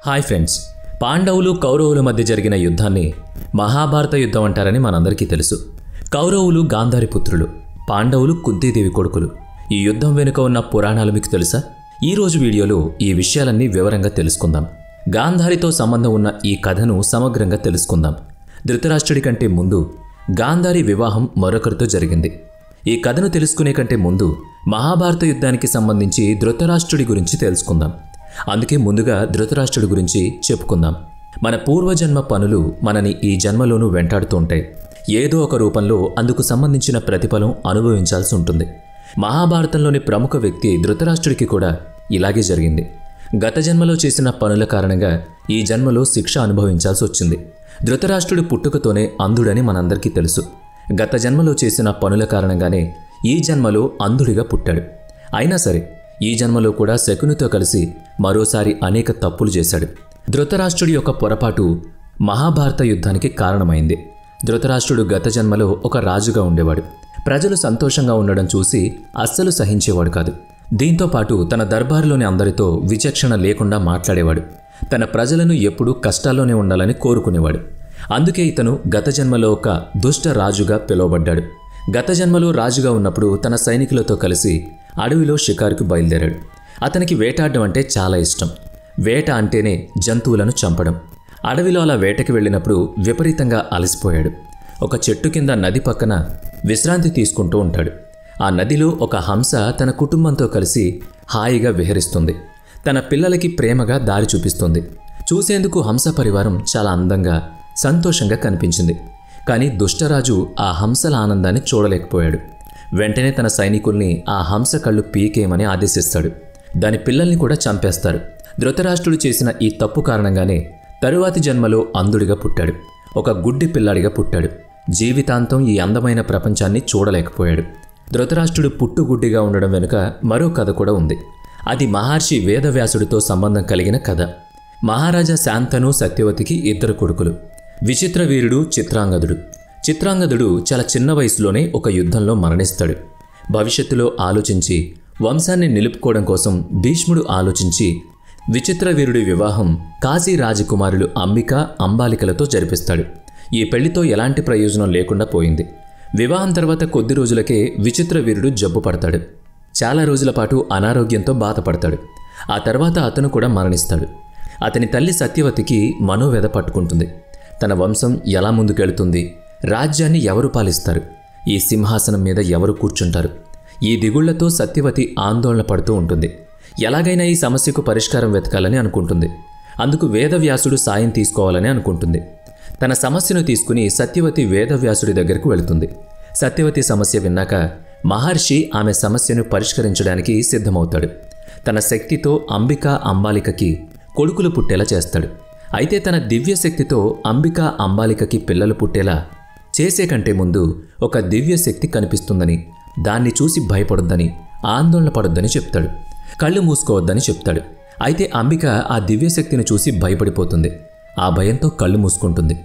Hi friends, పాండవులు కౌరవుల మధ్య జరిగిన యుద్ధాన్ని మహాభారత యుద్ధం అంటారని మనందరికీ తెలుసు. కౌరవులు గాంధారి పుత్రులు, పాండవులు కుంతీదేవి కొడుకులు. ఈ యుద్ధం వెనుక ఉన్న పురాణాలు మీకు తెలుసా? ఈరోజు వీడియోలో ఈ విషయాలన్నీ వివరంగా తెలుసుకుందాం. గాంధారితో సంబంధం ఉన్న ఈ కథను సమగ్రంగా తెలుసుకుందాం. ధృతరాష్ట్రుడి కంటే ముందు గాంధారి వివాహం మరొకరితో జరిగింది. ఈ కథను తెలుసుకునే కంటే ముందు మహాభారత యుద్ధానికి సంబంధించి ధృతరాష్ట్రుడి గురించి తెలుసుకుందాం. అందుకే ముందుగా ధృతరాష్ట్రుడి గురించి చెప్పుకుందాం. మన పూర్వజన్మ పనులు మనని ఈ జన్మలోనూ వెంటాడుతూ ఉంటాయి. ఏదో ఒక రూపంలో అందుకు సంబంధించిన ప్రతిఫలం అనుభవించాల్సి ఉంటుంది. మహాభారతంలోని ప్రముఖ వ్యక్తి ధృతరాష్ట్రుడికి కూడా ఇలాగే జరిగింది. గత జన్మలో చేసిన పనుల కారణంగా ఈ జన్మలో శిక్ష అనుభవించాల్సి వచ్చింది. ధృతరాష్ట్రుడి పుట్టుకతోనే అంధుడని మనందరికీ తెలుసు. గత జన్మలో చేసిన పనుల కారణంగానే ఈ జన్మలో అంధుడిగా పుట్టాడు. అయినా సరే ఈ జన్మలో కూడా శకునితో కలిసి మరోసారి అనేక తప్పులు చేశాడు. ధృతరాష్ట్రుడి యొక్క పొరపాటు మహాభారత యుద్ధానికి కారణమైంది. ధృతరాష్ట్రుడు గత జన్మలో ఒక రాజుగా ఉండేవాడు. ప్రజలు సంతోషంగా ఉండడం చూసి అస్సలు సహించేవాడు కాదు. దీంతోపాటు తన దర్బారులోని అందరితో విచక్షణ లేకుండా మాట్లాడేవాడు. తన ప్రజలను ఎప్పుడూ కష్టాల్లోనే ఉండాలని కోరుకునేవాడు. అందుకే ఇతను గత జన్మలో ఒక దుష్ట రాజుగా పిలువబడ్డాడు. గత జన్మలో రాజుగా ఉన్నప్పుడు తన సైనికులతో కలిసి అడవిలో షికారుకు బయలుదేరాడు. అతనికి వేటాడడం అంటే చాలా ఇష్టం. వేట అంటేనే జంతువులను చంపడం. అడవిలో అలా వేటకి వెళ్ళినప్పుడు విపరీతంగా అలసిపోయాడు. ఒక చెట్టు కింద నది పక్కన విశ్రాంతి తీసుకుంటూ ఉంటాడు. ఆ నదిలో ఒక హంస తన కుటుంబంతో కలిసి హాయిగా విహరిస్తుంది. తన పిల్లలకి ప్రేమగా దారి చూపిస్తుంది. చూసేందుకు హంస పరివారం చాలా అందంగా సంతోషంగా కనిపించింది. కానీ దుష్టరాజు ఆ హంసల ఆనందాన్ని చూడలేకపోయాడు. వెంటనే తన సైనికుల్ని ఆ హంస కళ్ళు పీకేయమని ఆదేశిస్తాడు. దాని పిల్లల్ని కూడా చంపేస్తాడు. ధృతరాష్ట్రుడు చేసిన ఈ తప్పు కారణంగానే తరువాతి జన్మలో అంధుడిగా పుట్టాడు. ఒక గుడ్డి పిల్లాడిగా పుట్టాడు. జీవితాంతం ఈ అందమైన ప్రపంచాన్ని చూడలేకపోయాడు. ధృతరాష్ట్రుడు పుట్టుగుడ్డిగా ఉండడం వెనుక మరో కథ కూడా ఉంది. అది మహర్షి వేదవ్యాసుడితో సంబంధం కలిగిన కథ. మహారాజా శాంతను సత్యవతికి ఇద్దరు కొడుకులు, విచిత్రవీరుడు, చిత్రాంగదుడు. చిత్రాంగదుడు చాలా చిన్న వయసులోనే ఒక యుద్ధంలో మరణిస్తాడు. భవిష్యత్తులో ఆలోచించి వంశాన్ని నిలుపుకోవడం కోసం భీష్ముడు ఆలోచించి విచిత్రవీరుడి వివాహం కాశీ రాజకుమారులు అంబిక, అంబాలికలతో జరిపిస్తాడు. ఈ పెళ్లితో ఎలాంటి ప్రయోజనం లేకుండా పోయింది. వివాహం తర్వాత కొద్ది రోజులకే విచిత్రవీరుడు జబ్బు పడతాడు. చాలా రోజుల పాటు అనారోగ్యంతో బాధపడతాడు. ఆ తర్వాత అతను కూడా మరణిస్తాడు. అతని తల్లి సత్యవతికి మనోవ్యధ పట్టుకుంటుంది. తన వంశం ఎలా ముందుకెళ్తుంది, రాజ్యాన్ని ఎవరు పాలిస్తారు, ఈ సింహాసనం మీద ఎవరు కూర్చుంటారు, ఈ దిగుళ్లతో సత్యవతి ఆందోళన పడుతూ ఉంటుంది. ఎలాగైనా ఈ సమస్యకు పరిష్కారం వెతకాలని అనుకుంటుంది. అందుకు వేదవ్యాసుడు సాయం తీసుకోవాలని అనుకుంటుంది. తన సమస్యను తీసుకుని సత్యవతి వేదవ్యాసుడి దగ్గరకు వెళుతుంది. సత్యవతి సమస్య విన్నాక మహర్షి ఆమె సమస్యను పరిష్కరించడానికి సిద్ధమవుతాడు. తన శక్తితో అంబిక, అంబాలికకి కొడుకులు పుట్టేలా చేస్తాడు. అయితే తన దివ్య శక్తితో అంబిక, అంబాలికకి పిల్లలు పుట్టేలా చేసే కంటే ముందు ఒక దివ్య శక్తి కనిపిస్తుందని, దాన్ని చూసి భయపడొద్దని, ఆందోళన పడొద్దని చెప్తాడు. కళ్ళు మూసుకోవద్దని చెప్తాడు. అయితే అంబిక ఆ దివ్యశక్తిని చూసి భయపడిపోతుంది. ఆ భయంతో కళ్ళు మూసుకుంటుంది.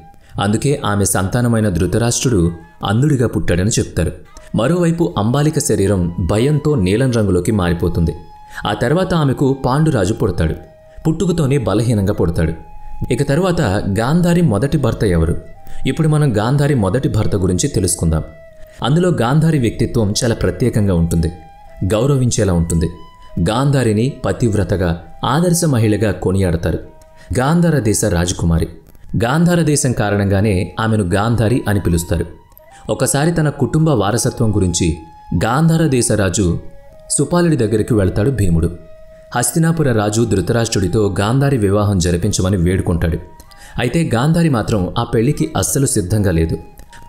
అందుకే ఆమె సంతానమైన ధృతరాష్ట్రుడు అంధుడిగా పుట్టాడని చెప్తారు. మరోవైపు అంబాలిక శరీరం భయంతో నీలం రంగులోకి మారిపోతుంది. ఆ తర్వాత ఆమెకు పాండురాజు పుడతాడు. పుట్టుకతోనే బలహీనంగా పుడతాడు. ఇక తరువాత గాంధారి మొదటి భర్త ఎవరు? ఇప్పుడు మనం గాంధారి మొదటి భర్త గురించి తెలుసుకుందాం. అందులో గాంధారి వ్యక్తిత్వం చాలా ప్రత్యేకంగా ఉంటుంది, గౌరవించేలా ఉంటుంది. గాంధారిని పతివ్రతగా, ఆదర్శ మహిళగా కొనియాడతారు. గాంధార దేశ రాజకుమారి. గాంధార దేశం కారణంగానే ఆమెను గాంధారి అని పిలుస్తారు. ఒకసారి తన కుటుంబ వారసత్వం గురించి గాంధార దేశ రాజు సుపాలుడి దగ్గరికి వెళ్తాడు భీముడు. హస్తినాపుర రాజు ధృతరాష్ట్రుడితో గాంధారి వివాహం జరిపించమని వేడుకుంటాడు. అయితే గాంధారి మాత్రం ఆ పెళ్లికి అస్సలు సిద్ధంగా లేదు.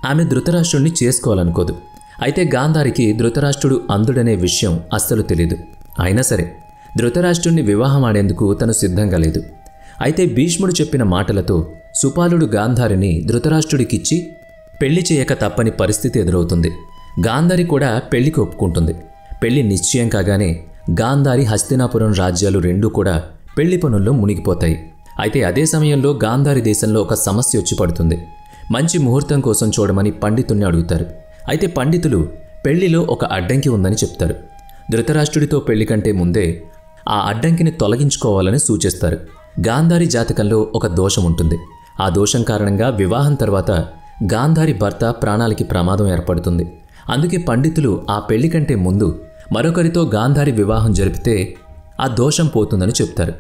ఆమె ధృతరాష్ట్రుడిని చేసుకోవాలనుకోదు. అయితే గాంధారికి ధృతరాష్ట్రుడు అంధుడనే విషయం అస్సలు తెలీదు. అయినా సరే ధృతరాష్ట్రుడిని వివాహం ఆడేందుకు తను సిద్ధంగా లేదు. అయితే భీష్ముడు చెప్పిన మాటలతో సుపాలుడు గాంధారిని ధృతరాష్ట్రుడికిచ్చి పెళ్లి చేయక తప్పని పరిస్థితి ఎదురవుతుంది. గాంధారి కూడా పెళ్లికి ఒప్పుకుంటుంది. పెళ్లి నిశ్చయం కాగానే గాంధారి, హస్తినాపురం రాజ్యాలు రెండూ కూడా పెళ్లి పనుల్లో మునిగిపోతాయి. అయితే అదే సమయంలో గాంధారి దేశంలో ఒక సమస్య వచ్చి పడుతుంది. మంచి ముహూర్తం కోసం చూడమని పండితుల్ని అడుగుతారు. అయితే పండితులు పెళ్లిలో ఒక అడ్డంకి ఉందని చెప్తారు. ధృతరాష్ట్రుడితో పెళ్లి కంటే ముందే ఆ అడ్డంకిని తొలగించుకోవాలని సూచిస్తారు. గాంధారి జాతకంలో ఒక దోషం ఉంటుంది. ఆ దోషం కారణంగా వివాహం తర్వాత గాంధారి భర్త ప్రాణాలకి ప్రమాదం ఏర్పడుతుంది. అందుకే పండితులు ఆ పెళ్లి కంటే ముందు మరొకరితో గాంధారి వివాహం జరిపితే ఆ దోషం పోతుందని చెప్తారు.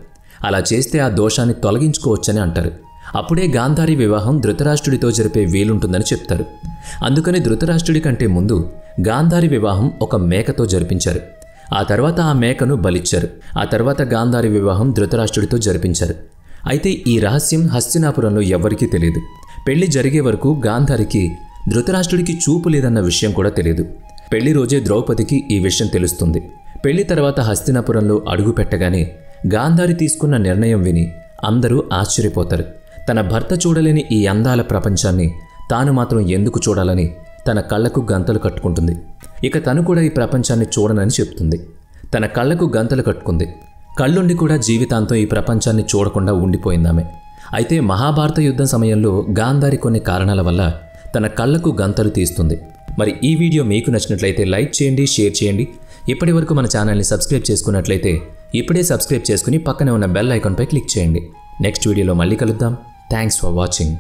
అలా చేస్తే ఆ దోషాన్ని తొలగించుకోవచ్చని అంటారు. అప్పుడే గాంధారి వివాహం ధృతరాష్ట్రుడితో జరిపే వీలుంటుందని చెప్తారు. అందుకని ధృతరాష్ట్రుడి కంటే ముందు గాంధారి వివాహం ఒక మేకతో జరిపించారు. ఆ తర్వాత ఆ మేకను బలిచ్చారు. ఆ తర్వాత గాంధారి వివాహం ధృతరాష్ట్రుడితో జరిపించారు. అయితే ఈ రహస్యం హస్తినాపురంలో ఎవ్వరికీ తెలియదు. పెళ్లి జరిగే వరకు గాంధారికి ధృతరాష్ట్రుడికి చూపు లేదన్న విషయం కూడా తెలియదు. పెళ్లి రోజే ద్రౌపదికి ఈ విషయం తెలుస్తుంది. పెళ్లి తర్వాత హస్తినాపురంలో అడుగు పెట్టగానే గాంధారి తీసుకున్న నిర్ణయం విని అందరూ ఆశ్చర్యపోతారు. తన భర్త చూడలేని ఈ అందాల ప్రపంచాన్ని తాను మాత్రం ఎందుకు చూడాలని తన కళ్లకు గంతలు కట్టుకుంటుంది. ఇక తను కూడా ఈ ప్రపంచాన్ని చూడనని చెప్తుంది. తన కళ్లకు గంతలు కట్టుకుంది. కళ్ళుండి కూడా జీవితాంతం ఈ ప్రపంచాన్ని చూడకుండా ఉండిపోయిందామె. అయితే మహాభారత యుద్ధం సమయంలో గాంధారి కొన్ని కారణాల వల్ల తన కళ్లకు గంతలు తీస్తుంది. మరి ఈ వీడియో మీకు నచ్చినట్లయితే లైక్ చేయండి, షేర్ చేయండి. ఇప్పటి వరకు మన ఛానల్ని సబ్స్క్రైబ్ చేసుకున్నట్లయితే ఇప్పుడే సబ్స్క్రైబ్ చేసుకుని పక్కనే ఉన్న బెల్ ఐకాన్పై క్లిక్ చేయండి. నెక్స్ట్ వీడియోలో మళ్ళీ కలుద్దాం. Thanks for watching.